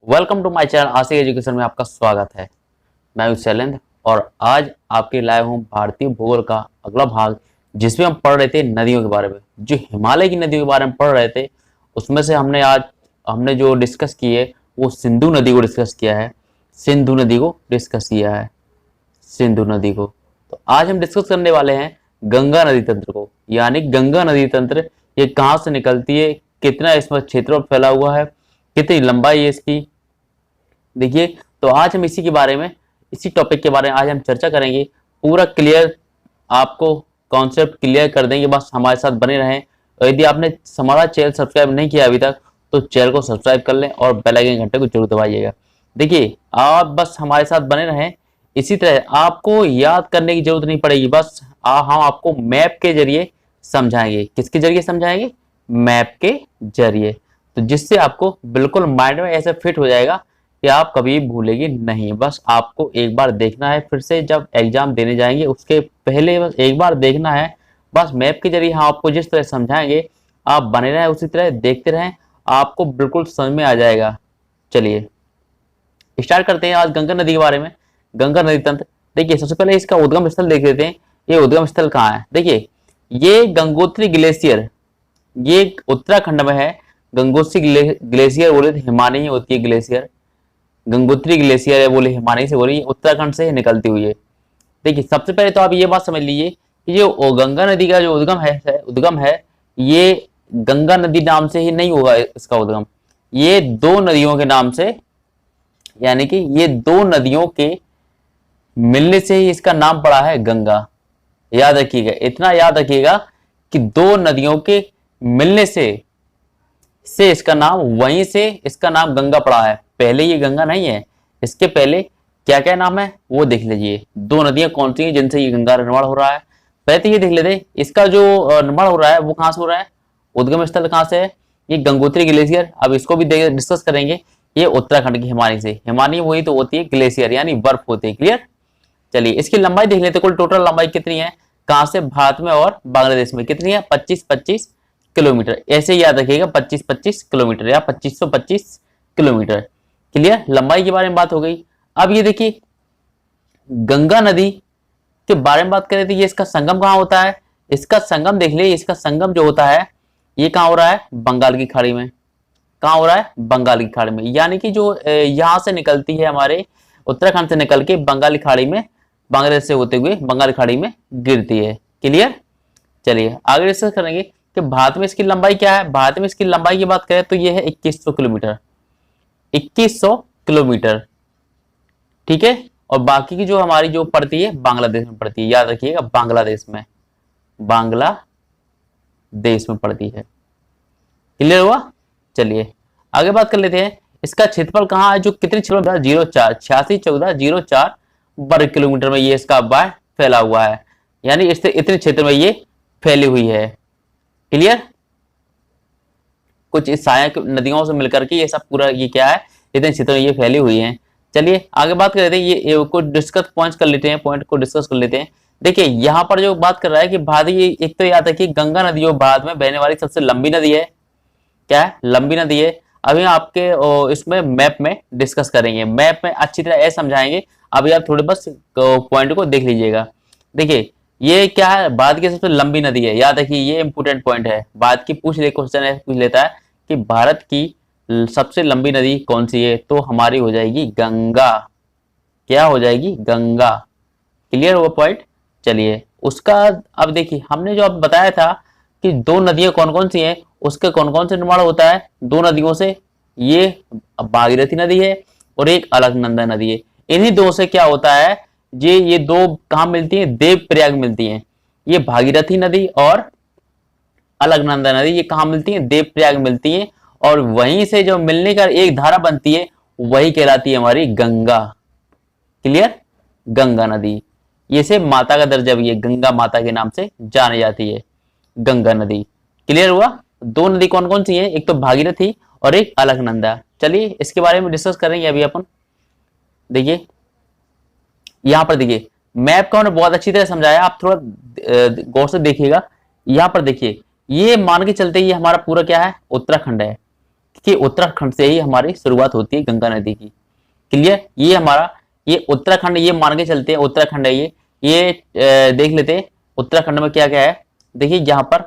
Welcome to my channel Ashiq education में आपका स्वागत है। मैं हूं शैलेंद्र और आज आपके लाए हूं भारतीय भूगोल का अगला भाग, जिसमें हम पढ़ रहे थे नदियों के बारे में। जो हिमालय की नदियों के बारे में पढ़ रहे थे उसमें से हमने जो डिस्कस की है वो सिंधु नदी को डिस्कस किया है। सिंधु नदी को डिस्कस किया है सिंधु नदी को। तो आज हम डिस्कस करने वाले हैं गंगा नदी तंत्र को, यानी गंगा नदी तंत्र ये कहाँ से निकलती है, कितना इसमें क्षेत्र फैला हुआ है, कितनी लंबाई है इसकी। देखिए, तो आज हम इसी टॉपिक के बारे में आज हम चर्चा करेंगे। पूरा क्लियर आपको कॉन्सेप्ट क्लियर कर देंगे, बस हमारे साथ बने रहें। और यदि आपने हमारा चैनल सब्सक्राइब नहीं किया अभी तक तो चैनल को सब्सक्राइब कर लें और बेल आइकन घंटे को जरूर दबाइएगा। देखिए, आप बस हमारे साथ बने रहें। इसी तरह आपको याद करने की जरूरत नहीं पड़ेगी, बस हम आपको मैप के जरिए समझाएंगे। किसके जरिए समझाएंगे? मैप के जरिए। तो जिससे आपको बिल्कुल माइंड में ऐसे फिट हो जाएगा कि आप कभी भूलेंगे नहीं। बस आपको एक बार देखना है, फिर से जब एग्जाम देने जाएंगे उसके पहले बस एक बार देखना है। बस मैप के जरिए हम आपको जिस तरह समझाएंगे आप बने रहें, उसी तरह देखते रहें, आपको बिल्कुल समझ में आ जाएगा। चलिए स्टार्ट करते हैं आज गंगा नदी के बारे में। गंगा नदी तंत्र, देखिए सबसे पहले इसका उद्गम स्थल देख लेते हैं। ये उद्गम स्थल कहाँ है? देखिए, ये गंगोत्री ग्लेशियर ये उत्तराखंड में है। गंगोत्री ग्लेशियर बोले तो हिमालय होती है ग्लेशियर। गंगोत्री ग्लेशियर है बोले हिमालय से, बोले उत्तराखंड से निकलती हुई है। देखिए, सबसे पहले तो आप ये बात समझ लीजिए कि जो गंगा नदी का जो उद्गम है ये गंगा नदी नाम से ही नहीं होगा। इसका उद्गम ये दो नदियों के नाम से, यानी कि ये दो नदियों के मिलने से ही इसका नाम पड़ा है गंगा। याद रखिएगा, इतना याद रखिएगा कि दो नदियों के मिलने से इसका नाम, वहीं से इसका नाम गंगा पड़ा है। पहले ये गंगा नहीं है, इसके पहले क्या क्या नाम है वो देख लीजिए। दो नदियां कौन सी हैं जिनसे ये गंगा निर्माण हो रहा है, पहले तो ये देख लेते हैं। इसका जो निर्माण हो रहा है वो कहां से हो रहा है, उद्गम स्थल कहां से है? ये गंगोत्री ग्लेशियर। अब इसको भी डिस्कस करेंगे। ये उत्तराखंड की हिमालय से, हिमालय वही तो होती है ग्लेशियर, यानी बर्फ होती है। क्लियर? चलिए इसकी लंबाई देख लेते, कुल टोटल लंबाई कितनी है, कहां से? भारत में और बांग्लादेश में कितनी है? 25-25 किलोमीटर। ऐसे याद रखिएगा, 25-25 किलोमीटर या 2525 किलोमीटर। क्लियर? लंबाई के बारे में बात हो गई। अब ये देखिए, गंगा नदी के बारे में बात करें तो ये इसका संगम कहाँ होता है? इसका संगम देख लीजिए, इसका संगम जो होता है ये कहाँ हो रहा है? बंगाल की खाड़ी में। कहाँ हो रहा है? बंगाल की खाड़ी में। यानी कि जो यहाँ से निकलती है, हमारे उत्तराखंड से निकल के बंगाल की खाड़ी में, बांग्लादेश से होते हुए बंगाल की खाड़ी में गिरती है। क्लियर? चलिए आगे डिस्कस करेंगे कि भारत में इसकी लंबाई क्या है। भारत में इसकी लंबाई की बात करें तो ये है 2100 किलोमीटर। 2100 किलोमीटर, ठीक है। और बाकी की जो हमारी जो पड़ती है बांग्लादेश में पड़ती है। याद रखिएगा, बांग्लादेश में पड़ती है। क्लियर हुआ? चलिए आगे बात कर लेते हैं। इसका क्षेत्रफल कहाँ है, जो कितने क्षेत्र? 04 वर्ग किलोमीटर में ये इसका बाढ़ फैला हुआ है, यानी इससे इतने क्षेत्र में ये फैली हुई है। क्लियर? कुछ इस सहायक नदियों से मिलकर के ये सब पूरा ये क्या है, इतने क्षेत्रों में ये फैली हुई है। चलिए आगे बात कर लेते हैं। ये को डिस्कस पॉइंट कर लेते हैं, पॉइंट को डिस्कस कर लेते हैं। देखिए यहाँ पर जो बात कर रहा है कि भारत, ये एक तो याद रखिए गंगा नदी जो भारत में बहने वाली सबसे लंबी नदी है। क्या है? लंबी नदी है। अभी आपके इसमें मैप में डिस्कस करेंगे, मैप में अच्छी तरह ऐसे समझाएंगे। अभी आप थोड़े बस पॉइंट को देख लीजिएगा। देखिए ये क्या है, भारत की सबसे लंबी नदी है। याद रखिए, ये इंपोर्टेंट पॉइंट है। भारत की क्वेश्चन पूछ लेता है कि भारत की सबसे लंबी नदी कौन सी है, तो हमारी हो जाएगी गंगा। क्या हो जाएगी? गंगा। क्लियर हुआ पॉइंट? चलिए उसका अब देखिए, हमने जो अब बताया था कि दो नदियां कौन कौन सी हैं, उसके कौन कौन से निर्माण होता है दो नदियों से। ये भागीरथी नदी है और एक अलकनंदा नदी है। इन्हीं दो से क्या होता है, ये दो कहाँ मिलती हैं? देवप्रयाग मिलती हैं। ये भागीरथी नदी और अलकनंदा नदी ये कहाँ मिलती हैं? देवप्रयाग मिलती हैं। और वहीं से जो मिलने का एक धारा बनती है वही कहलाती है हमारी गंगा। क्लियर? गंगा नदी, ये से माता का दर्जा भी है, गंगा माता के नाम से जानी जाती है गंगा नदी। क्लियर हुआ? दो नदी कौन कौन सी है, एक तो भागीरथी और एक अलकनंदा। चलिए इसके बारे में डिस्कस करेंगे अभी अपन। देखिए यहां पर देखिए, मैप का उन्होंने बहुत अच्छी तरह समझाया, आप थोड़ा गौर से देखिएगा। यहां पर देखिए, ये मान के चलते ये हमारा पूरा क्या है? उत्तराखंड है। कि उत्तराखंड से ही हमारी शुरुआत होती है गंगा नदी की। क्लियर, ये हमारा ये उत्तराखंड, ये मान के चलते हैं उत्तराखंड है ये देख लेते हैं उत्तराखंड में क्या क्या है। देखिए यहाँ पर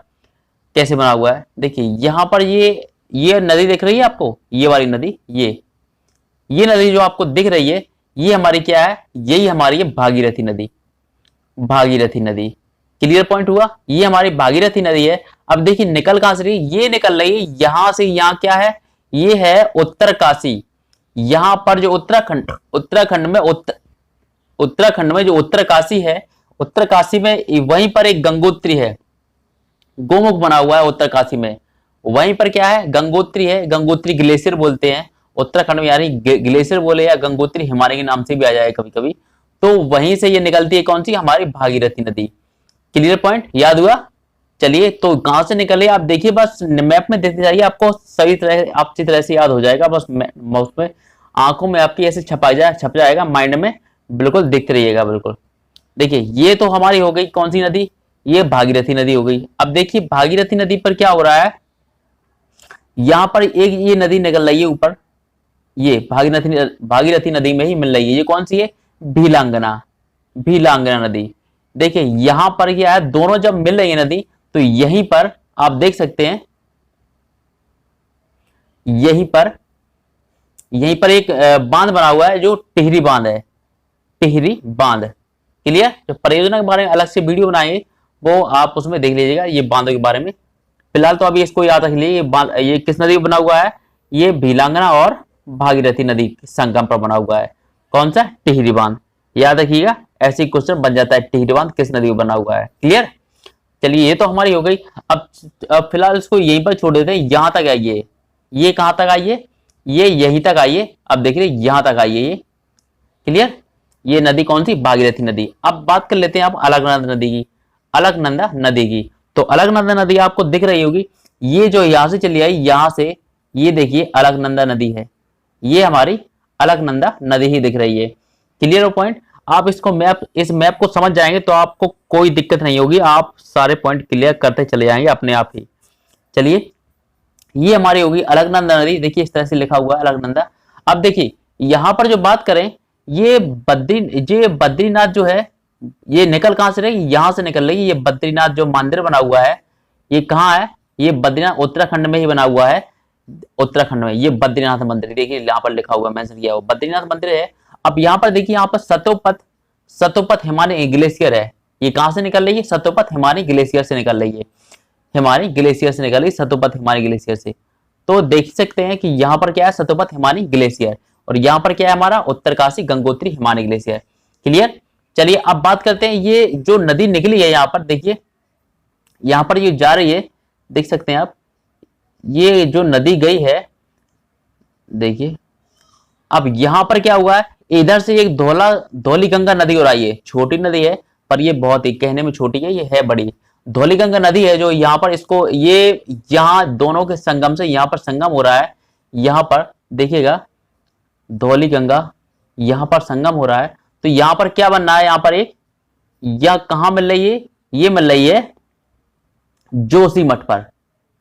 कैसे बना हुआ है, देखिए यहाँ पर ये नदी दिख रही है आपको, ये वाली नदी, ये नदी जो आपको दिख रही है ये हमारी क्या है, यही हमारी है भागीरथी नदी, भागीरथी नदी। क्लियर पॉइंट हुआ, ये हमारी भागीरथी नदी है। अब देखिए निकल कहां से रही है, ये निकल रही है यहां से, यहां क्या है, ये है उत्तरकाशी। यहां पर जो उत्तराखंड में जो उत्तरकाशी है, उत्तरकाशी में वहीं पर एक गंगोत्री है, गोमुख बना हुआ है उत्तरकाशी में। वहीं पर क्या है, गंगोत्री है, गंगोत्री ग्लेशियर बोलते हैं उत्तराखंड में, यानी ग्लेशियर बोले या गंगोत्री हिमालय के नाम से भी आ जाए कभी कभी। तो वहीं से ये निकलती है कौन सी, हमारी भागीरथी नदी। क्लियर पॉइंट, याद हुआ। चलिए तो कहां से निकले आप देखिए, बस मैप में देखते जाइए, आपको सही तरह अच्छी तरह से याद हो जाएगा। बस उसमें आंखों में आपकी ऐसे छप जाएगा, माइंड में बिल्कुल दिखते रहिएगा बिल्कुल। देखिए ये तो हमारी हो गई कौन सी नदी, ये भागीरथी नदी हो गई। अब देखिए भागीरथी नदी पर क्या हो रहा है, यहां पर एक ये नदी निकल रही है ऊपर, ये भागीरथी नदी में ही मिल रही है। ये कौन सी है, भीलांगना, भीलांगना नदी। देखिए यहां पर क्या है, दोनों जब मिल रही है नदी तो यहीं पर आप देख सकते हैं, यहीं पर एक बांध बना हुआ है जो टिहरी बांध है, टिहरी बांध। क्लियर, जो परियोजना के बारे में अलग से वीडियो बनाएंगे वो आप उसमें देख लीजिएगा ये बांधों के बारे में। फिलहाल तो अभी इसको याद रख लीजिए, ये किस नदी पर बना हुआ है, ये भीलांगना और भागीरथी नदी के संगम पर बना हुआ है। कौन सा, टिहरी बांध, याद रखिएगा, ऐसे क्वेश्चन बन जाता है, टिहरी बांध किस नदी पर बना हुआ है। क्लियर, चलिए ये तो हमारी हो गई। अब फिलहाल इसको यहीं पर छोड़ देते हैं, यहां तक आइए, ये कहां तक आइए, ये यहीं तक आइए। अब देखिए यहां तक आइए ये। क्लियर, ये नदी कौन सी, भागीरथी नदी। अब बात कर लेते हैं आप अलकनंदा नदी की, अलकनंदा नदी की। तो अलकनंदा नदी आपको दिख रही होगी, ये जो यहां से चली आई, यहां से ये देखिए अलकनंदा नदी है, ये हमारी अलकनंदा नदी ही दिख रही है। क्लियर पॉइंट, आप इस मैप को समझ जाएंगे तो आपको कोई दिक्कत नहीं होगी, आप सारे पॉइंट क्लियर करते चले जाएंगे अपने आप ही। चलिए ये हमारी होगी अलकनंदा नदी, देखिए इस तरह से लिखा हुआ है अलकनंदा। अब देखिए यहां पर जो बात करें, ये बद्रीनाथ जो है, ये निकल कहां से रही, यहां से निकल रही है। ये बद्रीनाथ जो मंदिर बना हुआ है, ये कहां है, ये बद्रीनाथ उत्तराखंड में ही बना हुआ है, उत्तराखंड में। ये बद्रीनाथ मंदिर देखिए यहाँ पर लिखा हुआ, मेंशन किया हुआ बद्रीनाथ मंदिर है। अब यहाँ पर देखिए, यहाँ पर सतोपथ हिमानी ग्लेशियर है। ये कहां से निकल रही है, सतोपथ हिमानी ग्लेशियर से निकल रही है, हिमानी ग्लेशियर से निकल रही है, सतोपथ हिमानी ग्लेशियर से। तो देख सकते हैं कि यहाँ पर क्या है, सतोपथ हिमानी ग्लेशियर, और यहाँ पर क्या है हमारा, उत्तरकाशी गंगोत्री हिमानी ग्लेशियर। क्लियर, चलिए अब बात करते हैं, ये जो नदी निकली है यहाँ पर देखिए, यहाँ पर ये जा रही है, देख सकते हैं आप, ये जो नदी गई है देखिए। अब यहां पर क्या हुआ है, इधर से एक धौली गंगा नदी हो रही है, छोटी नदी है पर ये बहुत ही कहने में छोटी है, ये है बड़ी। धौली गंगा नदी है जो यहाँ पर इसको, ये यहाँ दोनों के संगम से यहाँ पर संगम हो रहा है। यहाँ पर देखिएगा धौली गंगा यहाँ पर संगम हो रहा है। तो यहाँ पर क्या बन रहा है, यहाँ पर एक, यह कहां मिल रही है, ये मिल रही है जोशीमठ पर,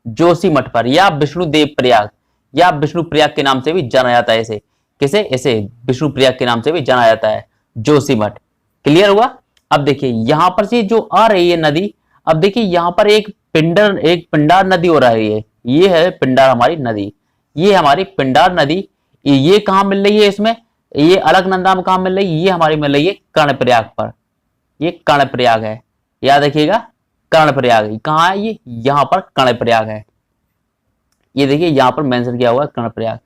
जोशीमठ पर, या विष्णुदेव प्रयाग, या विष्णु प्रयाग के नाम से भी जाना जाता है इसे। किसे, इसे विष्णु प्रयाग के नाम से भी जाना जाता है, जोशीमठ। क्लियर हुआ। अब देखिए यहां पर से जो आ रही है नदी, अब देखिए यहां पर एक पिंडार नदी हो रही है, ये है पिंडार हमारी नदी, ये हमारी पिंडार नदी। ये कहां मिल रही है, इसमें ये अलकनंदा में कहां मिल रही है, ये हमारी मिल रही है कर्णप्रयाग पर, ये कर्णप्रयाग है, याद रखिएगा कर्णप्रयाग। कहां है ये, यहां पर कर्णप्रयाग है, ये देखिए यहां पर मेंशन किया हुआ है कर्णप्रयाग।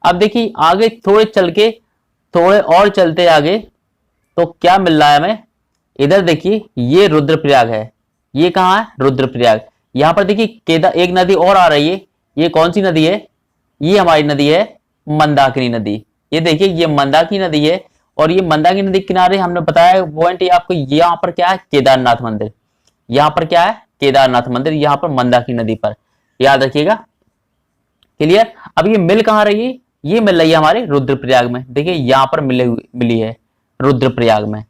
अब देखिए आगे थोड़े और चलते आगे तो क्या मिल रहा है हमें, इधर देखिए ये रुद्रप्रयाग है, ये कहां है, रुद्रप्रयाग। यहां पर देखिए एक नदी और आ रही है, ये कौन सी नदी है, ये हमारी नदी है मंदाकिनी नदी। ये देखिए ये मंदाकिनी नदी है, और ये मंदाकिनी नदी किनारे हमने बताया पॉइंट आपको, यहाँ पर क्या है, केदारनाथ मंदिर, यहाँ पर क्या है, केदारनाथ मंदिर, यहाँ पर मंदाकिनी नदी पर, याद रखिएगा। क्लियर। अब ये मिल कहां रही है, ये मिल रही है हमारे रुद्रप्रयाग में, देखिए यहां पर मिली है रुद्रप्रयाग में।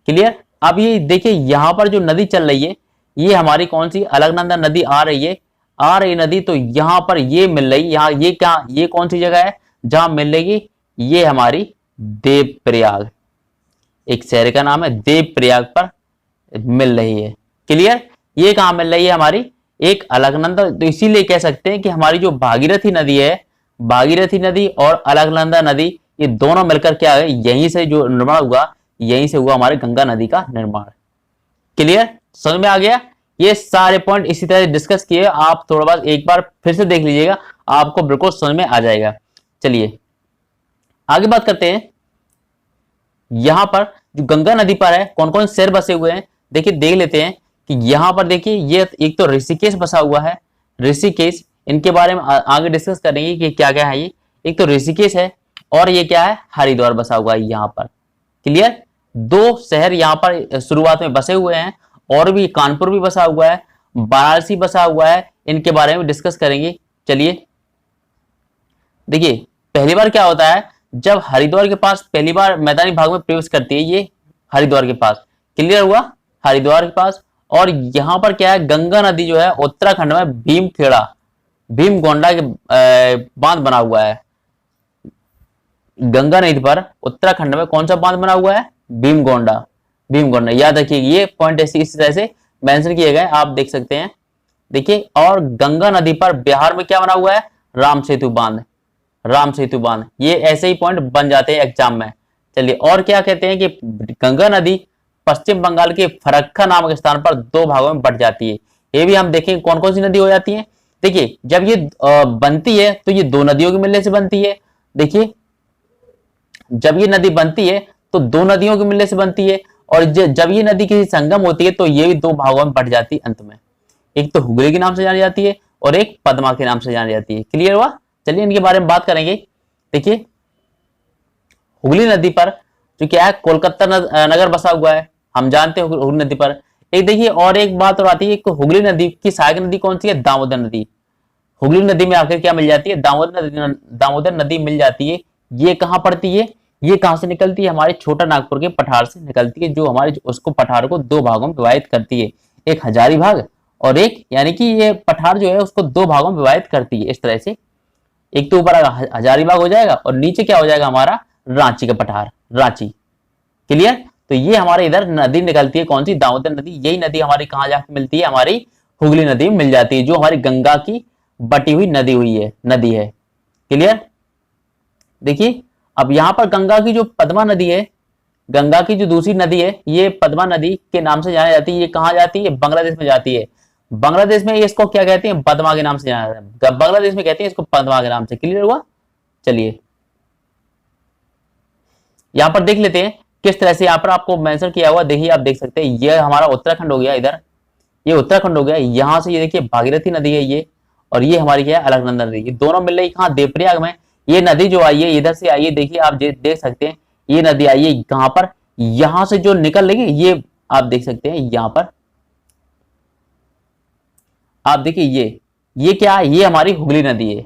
क्लियर। अब ये देखिए यहां पर जो नदी चल रही है, ये हमारी कौन सी अलकनंदा नदी आ रही है। आ रही नदी, तो यहां पर ये मिल रही, यहाँ ये क्या, ये कौन सी जगह है जहां मिल रही, ये हमारी देवप्रयाग, एक शहर का नाम है देवप्रयाग पर मिल रही है। क्लियर? ये कहां मिल रही है, हमारी एक अलकनंदा। तो इसीलिए कह सकते हैं कि हमारी जो भागीरथी नदी है, भागीरथी नदी और अलकनंदा नदी, ये दोनों मिलकर क्या है, यहीं से जो निर्माण हुआ, यहीं से हुआ हमारे गंगा नदी का निर्माण। क्लियर? समझ में आ गया? ये सारे पॉइंट इसी तरह डिस्कस किए, आप थोड़ा बहुत एक बार फिर से देख लीजिएगा, आपको बिल्कुल समझ में आ जाएगा। चलिए आगे बात करते हैं। यहां पर जो गंगा नदी पर है कौन कौन शहर बसे हुए हैं, देखिए देख लेते हैं कि यहां पर देखिए ये एक तो ऋषिकेश बसा हुआ है, ऋषिकेश, इनके बारे में आगे डिस्कस करेंगे कि क्या क्या है ये। एक तो ऋषिकेश है और ये क्या है, हरिद्वार बसा हुआ है यहां पर। क्लियर? दो शहर यहां पर शुरुआत में बसे हुए हैं, और भी कानपुर भी बसा हुआ है, वाराणसी बसा हुआ है, इनके बारे में डिस्कस करेंगे। चलिए देखिए पहली बार क्या होता है, जब हरिद्वार के पास पहली बार मैदानी भाग में प्रवेश करती है, ये हरिद्वार के पास। क्लियर हुआ? हरिद्वार के पास। और यहां पर क्या है, गंगा नदी जो है उत्तराखंड में भीमखेड़ा, भीमगोंडा के बांध बना हुआ है। गंगा नदी पर उत्तराखंड में कौन सा बांध बना हुआ है, भीमगोंडा, भीमगोंडा। याद रखिए ये पॉइंट इस तरह से मेंशन किए गए, आप देख सकते हैं। देखिए और गंगा नदी पर बिहार में क्या बना हुआ है, राम सेतु बांध, राम सेतु बांध। ये ऐसे ही पॉइंट बन जाते हैं एग्जाम में। चलिए और क्या कहते हैं कि गंगा नदी पश्चिम बंगाल के फरक्का नामक स्थान पर दो भागों में बट जाती है। ये भी हम देखेंगे कौन कौन सी नदी हो जाती है। देखिए जब ये बनती है तो ये दो नदियों के मिलने से बनती है। देखिए जब ये नदी बनती है तो दो नदियों के मिलने से बनती है, और जब ये नदी किसी संगम होती है तो ये भी दो भागों में बट जाती है अंत में। एक तो हुगली के नाम से जानी जाती है और एक पद्मा के नाम से जानी जाती है। क्लियर हुआ? चलिए इनके बारे में बात करेंगे। देखिए हुगली नदी पर जो क्या है, कोलकाता नगर बसा हुआ है, हम जानते हैं हुगली नदी पर। एक देखिए और एक बात और आती है कि हुगली नदी की सहायक नदी कौन सी है, दामोदर नदी। हुगली नदी में आखिर क्या मिल जाती है, दामोदर नदी मिल जाती है। ये कहां पड़ती है, ये कहां से निकलती है, हमारे छोटा नागपुर के पठार से निकलती है, जो हमारे उसको पठार को दो भागों में विभाजित करती है, एक हजारी भाग और एक, यानी कि ये पठार जो है उसको दो भागों में विभाजित करती है इस तरह से। एक तो ऊपर हजारीबाग हो जाएगा और नीचे क्या हो जाएगा हमारा, रांची का पठार, रांची। क्लियर? तो ये हमारे इधर नदी निकलती है कौन सी, दामोदर नदी। यही नदी हमारी कहां जाके मिलती है, हमारी हुगली नदी में मिल जाती है, जो हमारी गंगा की बटी हुई नदी है। क्लियर? देखिए अब यहां पर गंगा की जो पद्मा नदी है, गंगा की जो दूसरी नदी है, ये पद्मा नदी के नाम से जानी जाती है। ये कहां जाती है, बांग्लादेश में जाती है। बांग्लादेश में इसको क्या कहते हैं, पद्मा के नाम से जाना जाता है, बांग्लादेश में कहते हैं इसको पद्मा के नाम से। क्लियर हुआ? चलिए यहां पर देख लेते हैं किस तरह से, यहां पर आपको मेंशन किया हुआ, देखिए आप देख सकते हैं, ये हमारा उत्तराखंड हो गया, इधर ये उत्तराखंड हो गया। यहां से ये देखिए भागीरथी नदी है ये, और ये हमारी क्या है, अलकनंदा नदी। ये दोनों मिल रही कहां, देवप्रयाग में। ये नदी जो आई है इधर से आई है, देखिए आप देख सकते हैं, ये नदी आई है कहां पर, यहां से जो निकल रही है, ये आप देख सकते हैं यहां पर, आप देखिए ये क्या है, ये हमारी हुगली नदी है।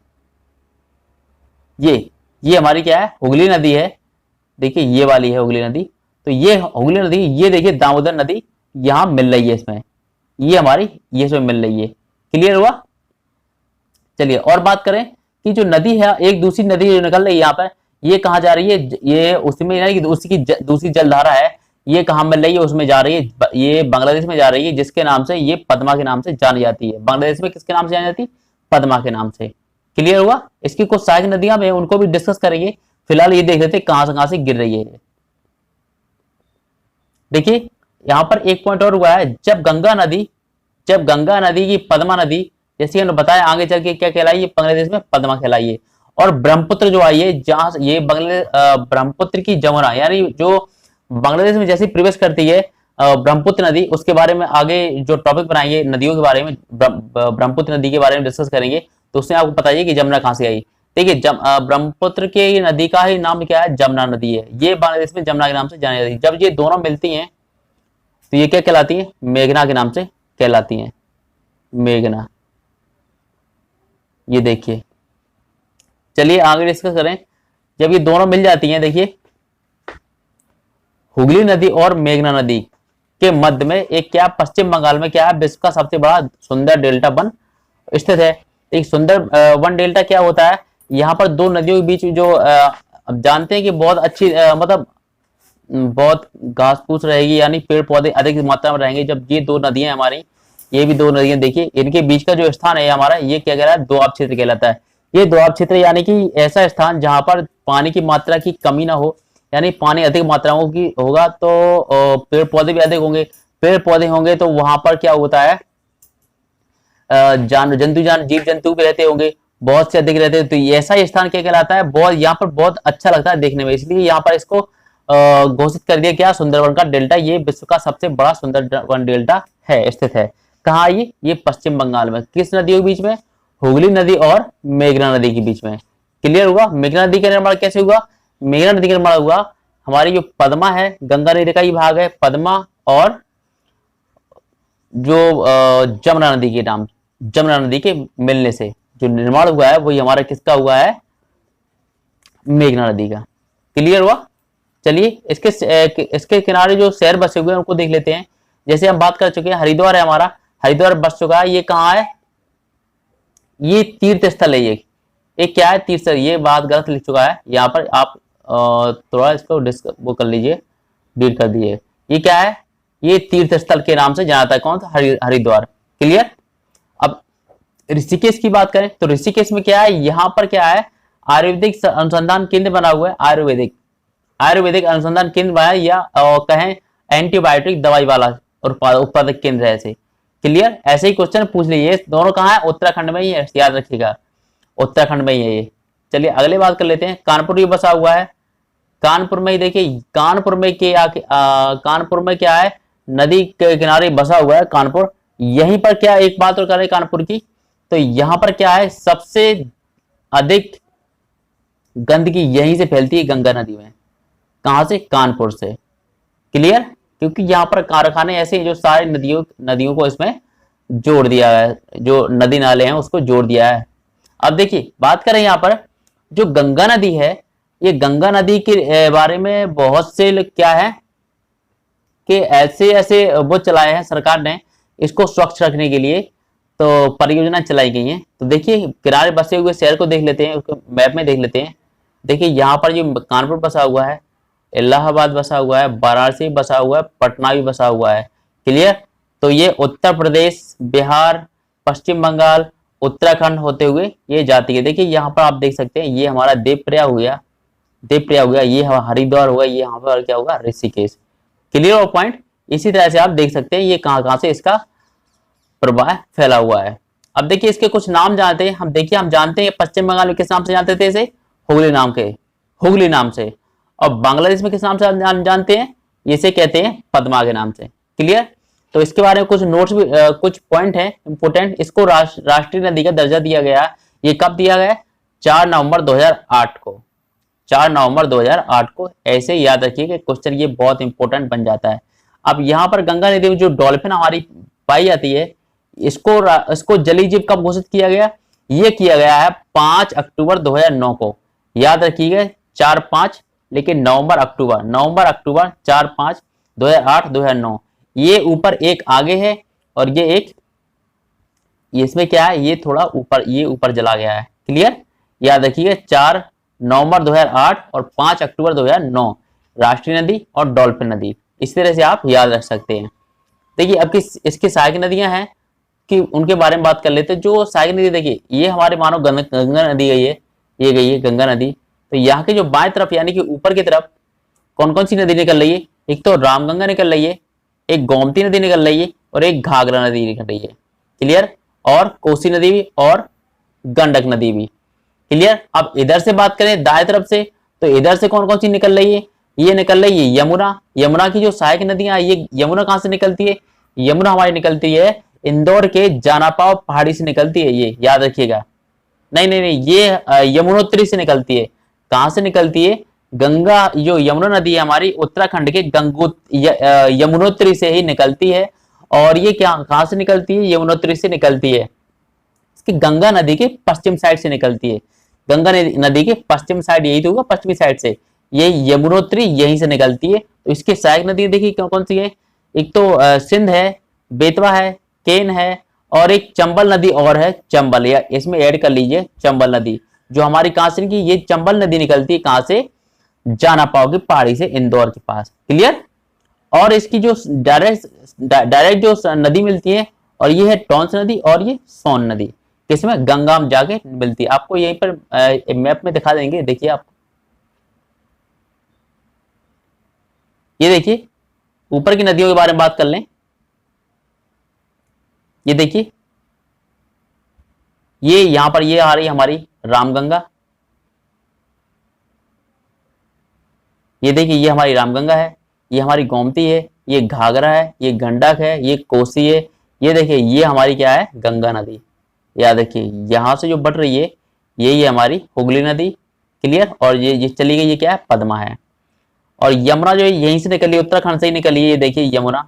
ये हमारी क्या है, हुगली नदी है। देखिए ये वाली है हुगली नदी। तो ये हुगली नदी, ये देखिए दामोदर नदी यहां मिल रही है इसमें, ये हमारी ये इसमें मिल रही है। क्लियर हुआ? चलिए और बात करें कि जो नदी है, एक दूसरी नदी जो निकल रही है यहाँ पर, ये कहाँ जा रही है, ये उसमें यानी कि उसी की दूसरी जलधारा है, ये कहाँ मिल रही है, उसमें जा रही है, ये बांग्लादेश में जा रही है, जिसके नाम से ये पद्मा के नाम से जानी जाती है। बांग्लादेश में किसके नाम से जानी जाती है, पद्मा के नाम से। क्लियर हुआ? इसकी कुछ सहायक नदियां में उनको भी डिस्कस करेंगे। फिलहाल ये देख लेते हैं कहां से गिर रही है। देखिए यहां पर एक पॉइंट और हुआ है, जब गंगा नदी की पद्मा नदी, जैसे हमने बताया आगे चल के क्या कहलाई है, बांग्लादेश में पद्मा कहलाई है। और ब्रह्मपुत्र जो आई है, जहां ये बांग्लादेश ब्रह्मपुत्र की जमुना, यानी जो बांग्लादेश में जैसी प्रवेश करती है ब्रह्मपुत्र नदी, उसके बारे में आगे जो टॉपिक बनाएंगे नदियों के बारे में, ब्रह्मपुत्र नदी के बारे में डिस्कस करेंगे। तो उसमें आपको बताइए कि जमुना कहां से आई। देखिए ब्रह्मपुत्र के नदी का ही नाम क्या है, जमुना नदी है। ये बांग्लादेश में जमुना के नाम से जानी जाती है। जब ये दोनों मिलती हैं तो ये क्या कहलाती है, मेघना के नाम से कहलाती हैं, मेघना। ये देखिए, चलिए आगे डिस्कस करें। जब ये दोनों मिल जाती हैं, देखिए हुगली नदी और मेघना नदी के मध्य में एक क्या, पश्चिम बंगाल में क्या है, विश्व का सबसे बड़ा सुंदर डेल्टा बन स्थित है। एक सुंदर वन डेल्टा क्या होता है, यहाँ पर दो नदियों के बीच जो अब जानते हैं कि बहुत अच्छी मतलब बहुत घास फूस रहेगी, यानी पेड़ पौधे अधिक मात्रा में रहेंगे। जब ये दो नदियां हमारी, ये भी दो नदियां देखिए, इनके बीच का जो स्थान है हमारा, ये क्या कह रहा है, दोआब क्षेत्र कहलाता है। ये दोआब क्षेत्र यानी कि ऐसा स्थान जहां पर पानी की मात्रा की कमी ना हो, यानी पानी अधिक मात्राओं की होगा तो पेड़ पौधे भी अधिक होंगे। पेड़ पौधे होंगे तो वहां पर क्या होता है, जीव जंतु भी रहते होंगे, बहुत से अधिक रहते हैं। तो ऐसा स्थान क्या कहलाता है, बहुत यहाँ पर बहुत अच्छा लगता है देखने में, इसलिए यहाँ पर इसको घोषित कर दिया क्या, सुंदरवन का डेल्टा। ये विश्व का सबसे बड़ा सुंदरवन डेल्टा है, स्थित है कहाँ, ये पश्चिम बंगाल में। किस नदियों के बीच में, हुगली नदी और मेघना नदी के बीच में। क्लियर हुआ। मेघना नदी का निर्माण कैसे हुआ, मेघना नदी का निर्माण हुआ, हमारी जो पद्मा है, गंगा नदी का ही भाग है पद्मा, और जो जमुना नदी के नाम, जमुना नदी के मिलने से जो निर्माण हुआ है वही हमारा किसका हुआ है, मेघना नदी का। क्लियर हुआ। चलिए इसके किनारे जो शहर बसे हुए हैं उनको देख लेते हैं। जैसे हम बात कर चुके हैं, हरिद्वार है हमारा, हरिद्वार बस चुका है। ये कहाँ है, ये तीर्थ स्थल है। ये क्या है, तीर्थ, ये बात गलत लिख चुका है यहाँ पर, आप थोड़ा इसको वो कर लीजिए, डिलीट कर दीजिए। ये क्या है, ये तीर्थ स्थल के नाम से जाना था, कौन सा, हरिद्वार। क्लियर। अब ऋषिकेश की बात करें तो ऋषिकेश में क्या है, यहाँ पर क्या है, आयुर्वेदिक अनुसंधान केंद्र बना हुआ है। आयुर्वेदिक अनुसंधान केंद्र बना है, या कहें एंटीबायोटिक दवाई वाला और उत्पादक केंद्र है ऐसे। क्लियर। ऐसे ही क्वेश्चन पूछ लीजिए। दोनों कहाँ है, उत्तराखंड में ही है, याद रखिएगा, उत्तराखंड में ही है ये। चलिए अगले बात कर लेते हैं। कानपुर भी बसा हुआ है, कानपुर में ही देखिए, कानपुर में क्या है, नदी के किनारे बसा हुआ है कानपुर। यहीं पर क्या, एक बात और करें कानपुर की, तो यहां पर क्या है, सबसे अधिक गंदगी यहीं से फैलती है, गंगा नदी में। कहां से, कानपुर से। क्लियर। क्योंकि यहाँ पर कारखाने ऐसे हैं जो सारे नदियों को इसमें जोड़ दिया है, जो नदी नाले हैं उसको जोड़ दिया है। अब देखिए बात करें यहाँ पर, जो गंगा नदी है, ये गंगा नदी के बारे में बहुत से क्या है कि ऐसे ऐसे वो चलाए हैं सरकार ने इसको स्वच्छ रखने के लिए, तो परियोजना चलाई गई है। तो देखिए किनारे बसे हुए शहर को देख लेते हैं, उसको मैप में देख लेते हैं। देखिए यहाँ पर जो कानपुर बसा हुआ है, इलाहाबाद बसा हुआ है, वाराणसी बसा हुआ है, पटना भी बसा हुआ है। क्लियर। तो ये उत्तर प्रदेश, बिहार, पश्चिम बंगाल, उत्तराखंड होते हुए ये जाती है। देखिए यहाँ पर आप देख सकते हैं, ये हमारा देवप्रयाग हो गया, ये हरिद्वार होगा, ये यहाँ पर क्या होगा, ऋषिकेश। क्लियर हो पॉइंट। इसी तरह से आप देख सकते हैं ये कहाँ से इसका प्रवाह फैला हुआ है। अब देखिए इसके कुछ नाम जानते हैं हम। देखिए हम जानते हैं पश्चिम बंगाल में किस नाम से जानते थे इसे, हुगली नाम से। और बांग्लादेश में किस नाम से जानते हैं, इसे कहते हैं पद्मा के नाम से। क्लियर। तो इसके बारे में कुछ नोट्स भी कुछ पॉइंट है इंपोर्टेंट। इसको राष्ट्रीय नदी का दर्जा दिया गया। ये कब दिया गया, 4 नवंबर 2008 को, 4 नवंबर 2008 को। ऐसे याद रखिए कि क्वेश्चन ये बहुत इंपॉर्टेंट बन जाता है। अब यहाँ पर गंगा नदी में जो डॉल्फिन हमारी पाई जाती है, इसको जलीय जीव कब घोषित किया गया, ये किया गया है 5 अक्टूबर 2009 को। याद रखिएगा 4-5, लेकिन नवंबर अक्टूबर 4-5 2008 2009। ये ऊपर एक आगे है और ये एक, इसमें क्या है, ये थोड़ा ऊपर, ये ऊपर चला गया है। क्लियर। याद रखिए 4 नवंबर 2008 और 5 अक्टूबर 2009, राष्ट्रीय नदी और डॉल्फिन नदी। इस तरह से आप याद रख सकते हैं। देखिए अब इसकी सहायक नदियां हैं कि उनके बारे में बात कर लेते हैं। जो सहायक नदी, देखिए ये हमारे मानो गंगा नदी गई है, ये गई है गंगा नदी। तो यहाँ के जो बाएं तरफ यानी कि ऊपर की तरफ कौन कौन सी नदी निकल रही है, एक तो रामगंगा निकल रही है, एक गोमती नदी निकल रही है और एक घाघरा नदी निकल रही है। क्लियर। और कोसी नदी भी और गंडक नदी भी। क्लियर। अब इधर से बात करें दाएं तरफ से, तो इधर से कौन कौन सी निकल रही है, ये निकल रही है यमुना की जो सहायक नदियां, ये यमुना कहां से निकलती है, यमुना हमारी निकलती है इंदौर के जानापाव पहाड़ी से निकलती है। ये याद रखिएगा। नहीं, ये यमुनोत्री से निकलती है। कहां से निकलती है, गंगा जो यमुना नदी है हमारी उत्तराखंड के यमुनोत्री से ही निकलती है। और ये क्या कहां से निकलती है, यमुनोत्री से निकलती है, इसकी गंगा नदी के पश्चिम साइड से निकलती है। गंगा नदी के पश्चिम साइड, यही तो होगा पश्चिमी साइड से, ये यमुनोत्री यहीं से निकलती है। तो इसकी सहायक नदी देखिए कौन कौन सी है, एक तो सिंध है, बेतवा है, केन है और एक चंबल नदी और है, चंबल, या इसमें ऐड कर लीजिए चंबल नदी, जो हमारी कहां से की, ये चंबल नदी निकलती है कहां से, जाना पाओगे पहाड़ी से इंदौर के पास। क्लियर। और इसकी जो डायरेक्ट जो नदी मिलती है, और ये है टॉन्स नदी और ये सोन नदी, किसमें, गंगा में जाके मिलती है। आपको यहीं पर मैप में दिखा देंगे, देखिए आप, ये देखिए ऊपर की नदियों के बारे में बात कर लें, ये देखिए, ये यहां पर ये आ रही है हमारी रामगंगा, ये देखिए ये हमारी रामगंगा है, ये हमारी गोमती है, ये घाघरा है, ये गंडक है, ये कोसी है, ये देखिए ये हमारी क्या है, गंगा नदी। या देखिए यहां से जो बढ़ रही है ये हमारी हुगली नदी। क्लियर। और ये चली गई, ये क्या है, पद्मा है। और यमुना जो है यहीं से निकली, उत्तराखंड से ही निकली है, ये देखिए यमुना,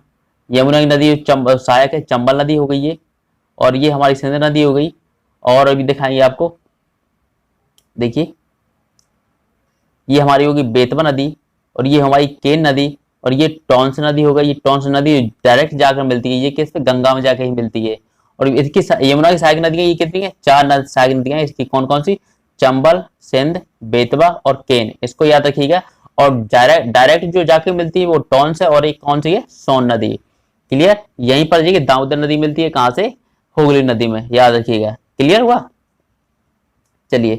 यमुना की नदी सहायक है, चंबल नदी हो गई ये, और ये हमारी सिंध नदी हो गई। और अभी दिखाएंगे आपको, देखिए ये हमारी होगी बेतवा नदी, और ये हमारी केन नदी, और ये टॉन्स नदी होगा, ये टॉन्स नदी डायरेक्ट जाकर मिलती है, ये किस पे, गंगा में जाकर ही मिलती है। और इसकी यमुना की सहायक नदियां ये कितनी है, 4 सहायक नदियां इसकी, कौन कौन सी, चंबल, सिंध, बेतवा और केन, इसको याद रखिएगा। और डायरेक्ट जो जाके मिलती है वो टॉन्स है, और एक कौन सी है, सोन नदी। क्लियर। यहीं पर देखिए दामोदर नदी मिलती है कहां से, हुगली नदी में, याद रखिएगा। क्लियर हुआ। चलिए,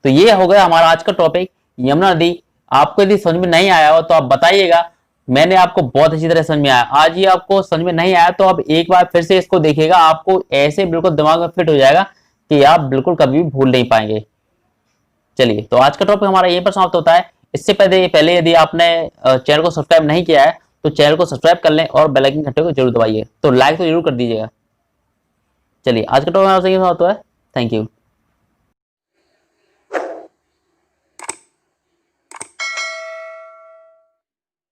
तो ये हो गया हमारा आज का टॉपिक, यमुना नदी। आपको यदि समझ में नहीं आया हो तो आप बताइएगा, मैंने आपको बहुत अच्छी तरह समझ में आया। आज ये आपको समझ में नहीं आया तो आप एक बार फिर से इसको देखिएगा, आपको ऐसे बिल्कुल दिमाग में फिट हो जाएगा कि आप बिल्कुल कभी भी भूल नहीं पाएंगे। चलिए, तो आज का टॉपिक हमारा यहीं पर समाप्त होता है। इससे पहले यदि आपने चैनल को सब्सक्राइब नहीं किया है तो चैनल को सब्सक्राइब कर लें, और बेल आइकन घंटे को जरूर दबाइए, तो लाइक तो जरूर कर दीजिएगा। चलिए, आज का टॉपिक हमारा यहीं समाप्त हुआ है। Thank you.